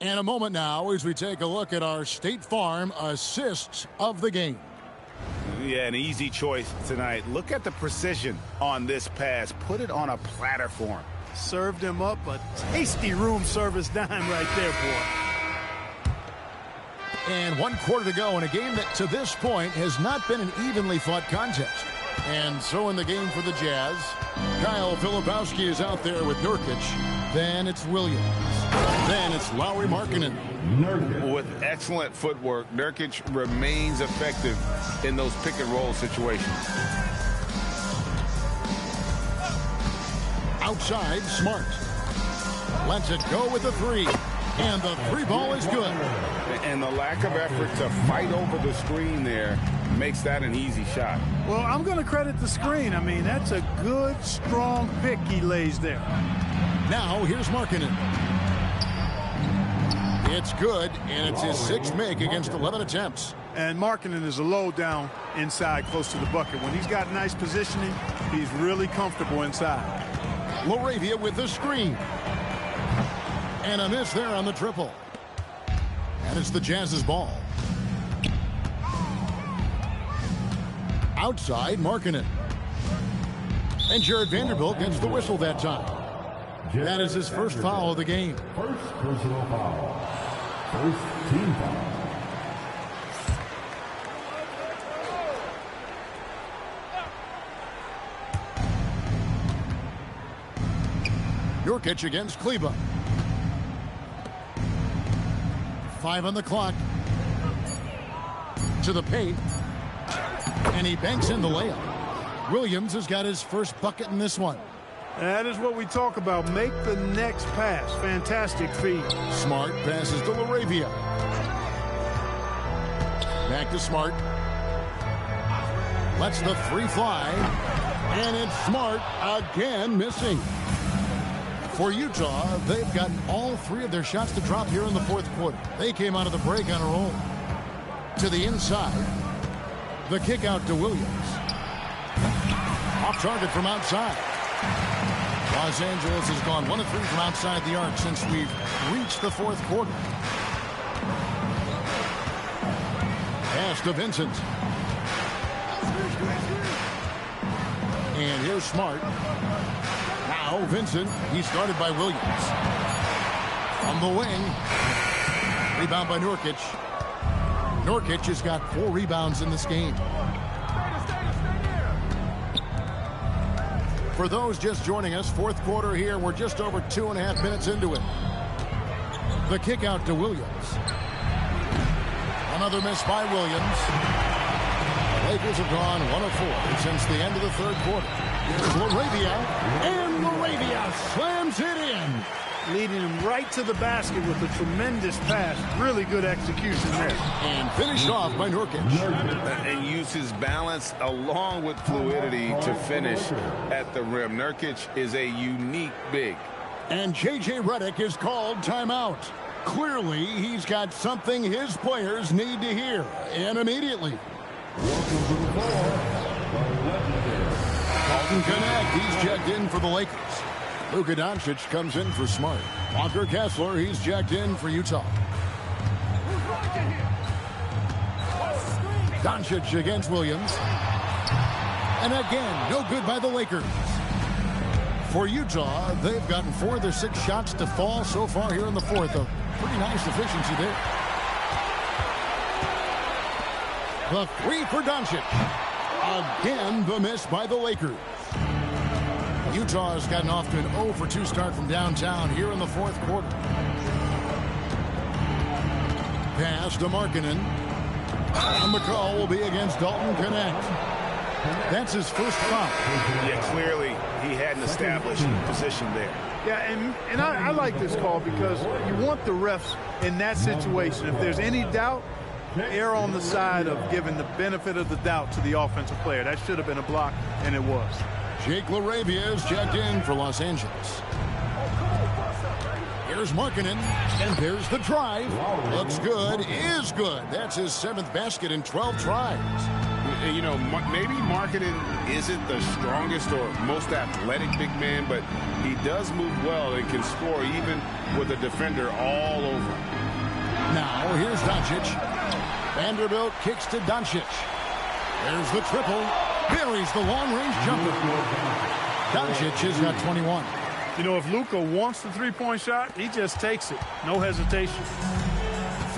S2: And a moment now as we take a look at our State Farm assists of the game.
S6: Yeah, an easy choice tonight. Look at the precision on this pass. Put it on a platter for him.
S3: Served him up a tasty room service dime right there, boy.
S2: And 1 quarter to go in a game that to this point has not been an evenly fought contest. And so in the game for the Jazz, Kyle Filipowski is out there with Nurkic. Then it's Williams. Then it's Lauri Markkanen.
S6: With excellent footwork, Nurkic remains effective in those pick-and-roll situations.
S2: Outside, Smart. Lets it go with the three. And the three ball is good.
S6: And the lack of effort to fight over the screen there makes that an easy shot.
S3: Well, I'm going to credit the screen. I mean, that's a good, strong pick he lays there.
S2: Now, here's Markkanen. It's good, and it's his 6th make against 11 attempts.
S3: And Markkanen is a low down inside close to the bucket. When he's got nice positioning, he's really comfortable inside.
S2: LaRavia with the screen. And a miss there on the triple. And it's the Jazz's ball. Outside, Markkanen. And Jared Vanderbilt gets the whistle that time. That is his first foul of the game.
S7: First personal foul. First team foul.
S2: Nurkic against Kleba. 5 on the clock. To the paint. And he banks in the layup. Williams has got his first bucket in this one.
S3: That is what we talk about. Make the next pass. Fantastic feed.
S2: Smart passes to LaRavia. Back to Smart. Lets the three fly. And it's Smart again missing. For Utah, they've gotten all 3 of their shots to drop here in the 4th quarter. They came out of the break on a roll. To the inside. The kick out to Williams. Off target from outside. Los Angeles has gone 1 of 3 from outside the arc since we've reached the 4th quarter. Pass to Vincent. And here's Smart. Now Vincent, he's started by Williams. On the wing. Rebound by Nurkic. Nurkic has got 4 rebounds in this game. For those just joining us, 4th quarter here. We're just over 2.5 minutes into it. The kick out to Williams. Another miss by Williams. Lakers have gone 1 of 4 since the end of the 3rd quarter. Here's LaRavia, and LaRavia slams it in.
S3: Leading him right to the basket with a tremendous pass. Really good execution there.
S2: And finished off by Nurkic.
S6: And uses balance along with fluidity to finish at the rim. Nurkic is a unique big.
S2: And J.J. Redick is called timeout. Clearly, he's got something his players need to hear, and immediately.
S7: Welcome to the floor, the legendary
S2: Dalton Knecht, he's checked in for the Lakers. Luka Doncic comes in for Smart. Walker Kessler, he's checked in for Utah. Doncic against Williams. And again, no good by the Lakers. For Utah, they've gotten 4 of their 6 shots to fall so far here in the 4th. A pretty nice efficiency there. The 3 for Doncic. Again, the miss by the Lakers. Utah has gotten off to an 0 for 2 start from downtown here in the 4th quarter. Pass to Markkanen. And the call will be against Dalton Knecht. That's his first foul.
S6: Yeah, clearly he had an established position there.
S3: Yeah, and I like this call because you want the refs in that situation. If there's any doubt, err on the side of giving the benefit of the doubt to the offensive player. That should have been a block, and it was.
S2: Jake LaRavia is checked in for Los Angeles. Here's Markkanen, and there's the drive. Looks good, is good. That's his 7th basket in 12 tries.
S6: You know, maybe Markkanen isn't the strongest or most athletic big man, but he does move well and can score even with a defender all over him.
S2: Now, here's Doncic. Vanderbilt kicks to Doncic. There's the triple. Buries the long-range jumper. Doncic has got 21.
S3: You know, if Luka wants the 3-point shot, he just takes it. No hesitation.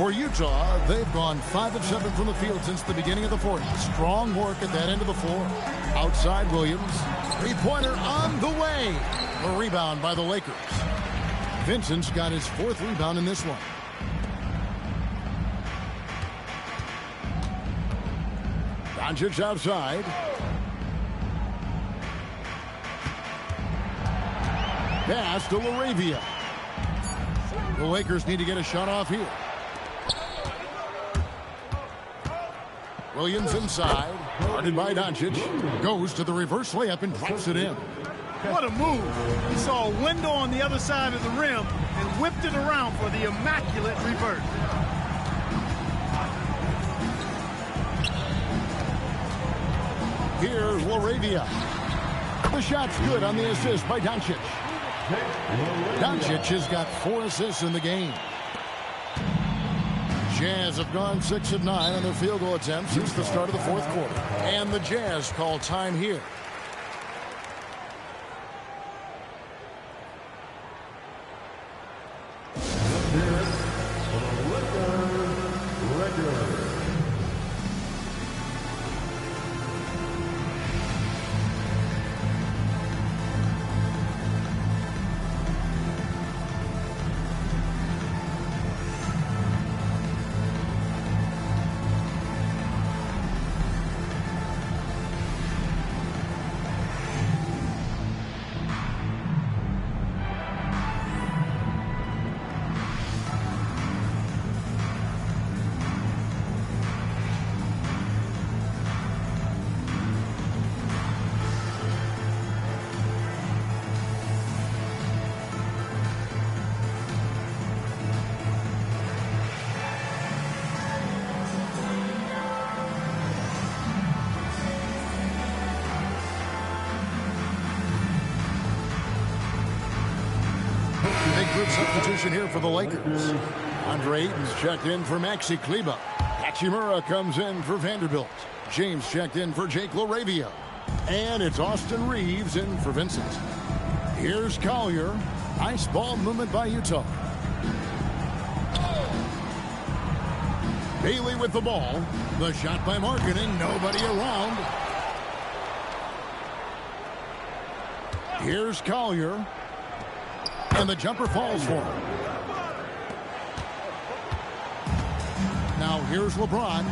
S2: For Utah, they've gone 5 of 7 from the field since the beginning of the fourth. Strong work at that end of the floor. Outside Williams. Three-pointer on the way. A rebound by the Lakers. Vincent's got his 4th rebound in this one. Doncic outside. Pass to LaRavia. The Lakers need to get a shot off here. Williams inside. Guarded by Doncic. Goes to the reverse layup and drops it in.
S3: What a move. He saw a window on the other side of the rim and whipped it around for the immaculate revert.
S2: Here's LaRavia. The shot's good on the assist by Doncic. Doncic has got 4 assists in the game. Jazz have gone 6 of 9 on their field goal attempts since the start of the fourth quarter. And the Jazz call time here. Substitution here for the Lakers. Andre Ayton's checked in for Maxi Kleber. Hachimura comes in for Vanderbilt. James checked in for Jake LaRavia. And it's Austin Reeves in for Vincent. Here's Collier. Nice ball movement by Utah. Bailey with the ball. The shot by Markkanen. Nobody around. Here's Collier. And the jumper falls for him. Now here's LeBron.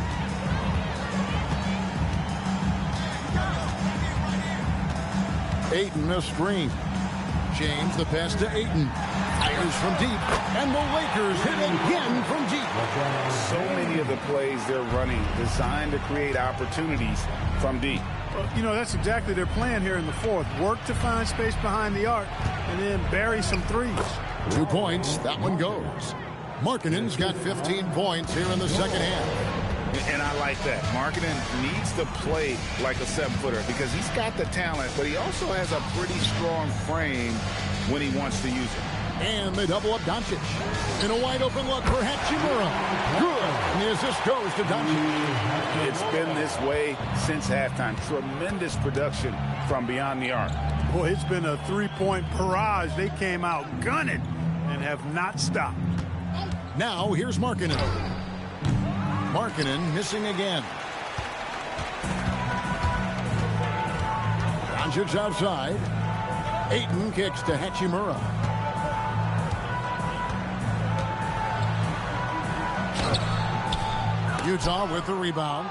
S2: Ayton a screen. James the pass to Ayton. Fires from deep. And the Lakers hit again from deep.
S6: So many of the plays they're running designed to create opportunities from deep.
S3: Well, you know, that's exactly their plan here in the fourth. Work to find space behind the arc and then bury some threes.
S2: 2 points. That one goes. Markkanen's got 15 points here in the second half.
S6: And I like that. Markkanen needs to play like a 7-footer because he's got the talent, but he also has a pretty strong frame when he wants to use it.
S2: And they double up Doncic. In a wide open look for Hachimura. Good. And the assist goes to Doncic.
S6: It's been this way since halftime. Tremendous production from beyond the arc.
S3: Boy, it's been a 3-point barrage. They came out gunning and have not stopped.
S2: Now here's Markkanen. Markkanen missing again. Doncic outside. Ayton kicks to Hachimura. Utah with the rebound.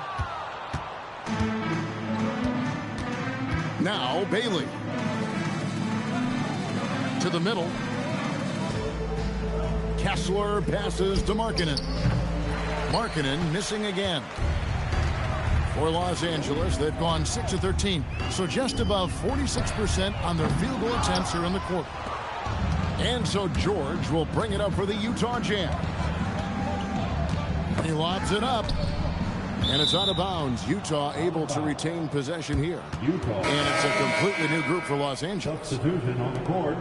S2: Now Bailey. To the middle. Kessler passes to Markkanen. Markkanen missing again. For Los Angeles, they've gone 6 of 13. So just above 46% on their field goal attempts here in the quarter. And so George will bring it up for the Utah Jazz. He lobs it up. And it's out of bounds. Utah able to retain possession here.
S7: Utah.
S2: And it's a completely new group for Los Angeles.
S7: Substitution on the court.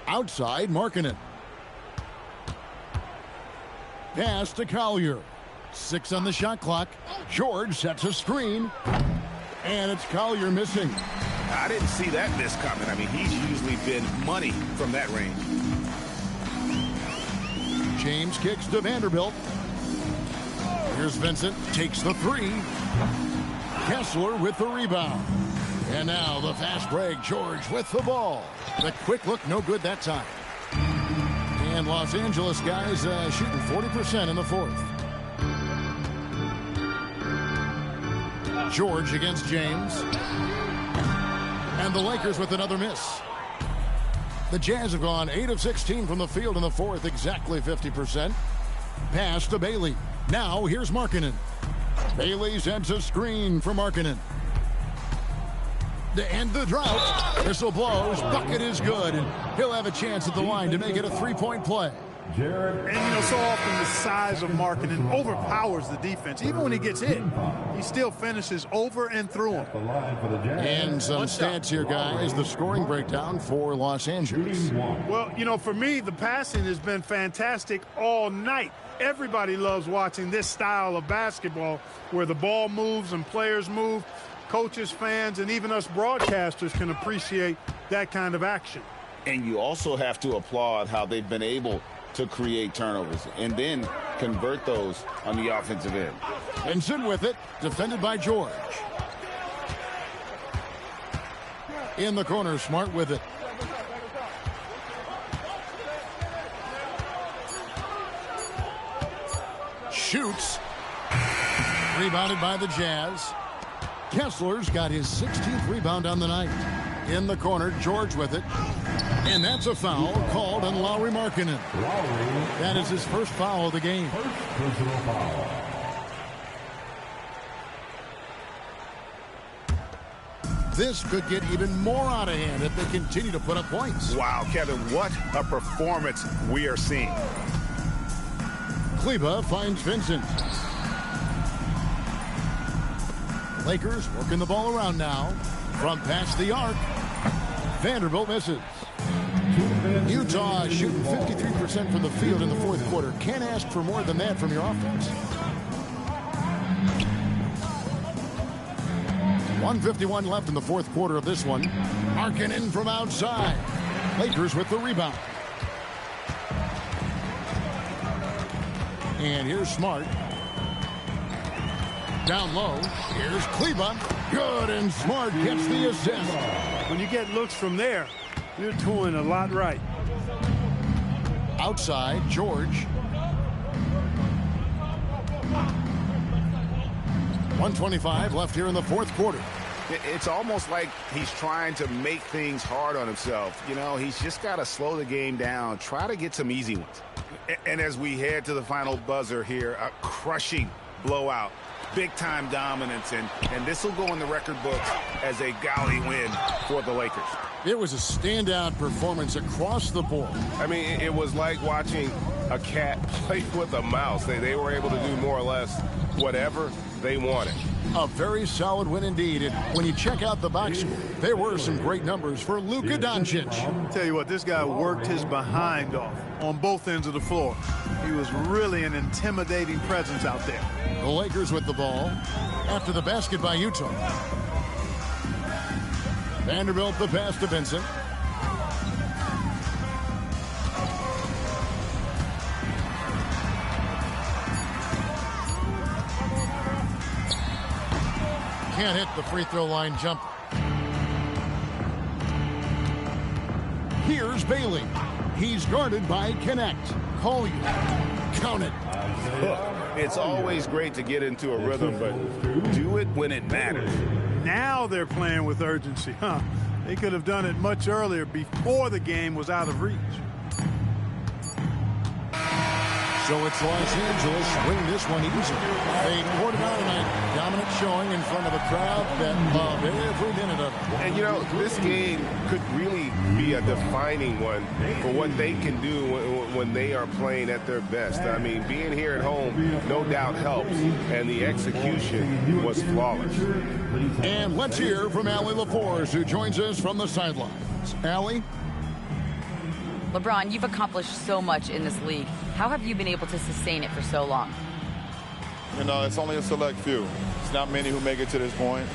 S2: Outside, Markkanen. Pass to Collier. 6 on the shot clock. George sets a screen. And it's Collier missing.
S8: I didn't see that miss coming. I mean, he's usually been money from that range.
S2: James kicks to Vanderbilt. Here's Vincent. Takes the 3. Kessler with the rebound. And now the fast break. George with the ball. The quick look, no good that time. And Los Angeles guys shooting 40% in the fourth. George against James. And the Lakers with another miss. The Jazz have gone 8 of 16 from the field in the fourth, exactly 50%. Pass to Bailey. Now here's Markkanen. Bailey sends a screen for Markkanen. To end the drought, whistle blows, bucket is good, and he'll have a chance at the line to make it a 3-point play.
S3: And, so often the size of Markkanen overpowers the defense. Even when he gets hit, he still finishes over and through him.
S2: And some stats here, guys. The scoring breakdown for Los Angeles.
S3: Well, for me, the passing has been fantastic all night. Everybody loves watching this style of basketball where the ball moves and players move. Coaches, fans, and even us broadcasters can appreciate that kind of action.
S5: And you also have to applaud how they've been able to create turnovers and then convert those on the offensive end.
S2: Vincent with it, defended by George. In the corner, Smart with it. Shoots. Rebounded by the Jazz. Kessler's got his 16th rebound on the night. In the corner, George with it. And that's a foul called on Lauri Markkanen. That is his first foul of the game.
S7: First personal foul.
S2: This could get even more out of hand if they continue to put up points.
S8: Wow, Kevin, what a performance we are seeing.
S2: Kleber finds Vincent. Lakers working the ball around now. From past the arc. Vanderbilt misses. Utah shooting 53% from the field in the fourth quarter. Can't ask for more than that from your offense. 1:51 left in the fourth quarter of this one. Markkanen from outside. Lakers with the rebound. And here's Smart. Down low. Here's Kleber. Good, and Smart gets the assist.
S3: When you get looks from there, you're doing a lot right.
S2: Outside, George. 1:25 left here in the fourth quarter.
S8: It's almost like he's trying to make things hard on himself. He's just got to slow the game down, try to get some easy ones. And as we head to the final buzzer here, a crushing blowout. Big-time dominance, and this will go in the record books as a golly win for the Lakers.
S2: It was a standout performance across the board.
S10: I mean, it was like watching a cat play with a mouse. They were able to do more or less whatever they wanted.
S2: A very solid win indeed. And when you check out the box score, there were some great numbers for Luka Doncic.
S3: I'll tell you what, this guy worked his behind off on both ends of the floor. He was really an intimidating presence out there.
S2: The Lakers with the ball after the basket by Utah. Vanderbilt the pass to Vincent. Can't hit the free throw line jumper. Here's Bailey. He's guarded by Connect. Collier. Count it.
S8: It's always great to get into a rhythm, but do it when it matters.
S3: Now they're playing with urgency, huh? They could have done it much earlier before the game was out of reach.
S2: So it's Los Angeles winning this one easy. They poured it out tonight. Dominant showing in front of a crowd that loved every minute of it.
S10: And, this game could really be a defining one for what they can do when they are playing at their best. I mean, being here at home no doubt helps, and the execution was flawless.
S2: And let's hear from Allie LaForce, who joins us from the sidelines. Allie?
S4: LeBron, you've accomplished so much in this league. How have you been able to sustain it for so long?
S11: You know, it's only a select few. It's not many who make it to this point,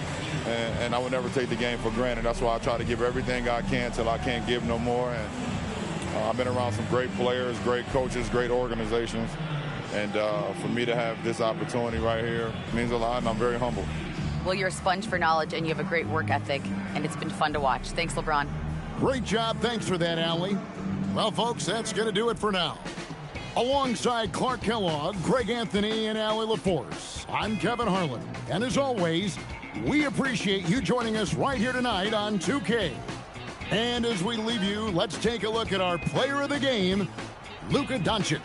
S11: and I would never take the game for granted. That's why I try to give everything I can till I can't give no more. And I've been around some great players, great coaches, great organizations, and for me to have this opportunity right here means a lot, and I'm very humbled.
S4: Well, you're a sponge for knowledge, and you have a great work ethic, and it's been fun to watch. Thanks, LeBron.
S2: Great job. Thanks for that, Allie. Well, folks, that's going to do it for now. Alongside Clark Kellogg, Greg Anthony, and Allie LaForce, I'm Kevin Harlan. And as always, we appreciate you joining us right here tonight on 2K. And as we leave you, let's take a look at our player of the game, Luka Doncic.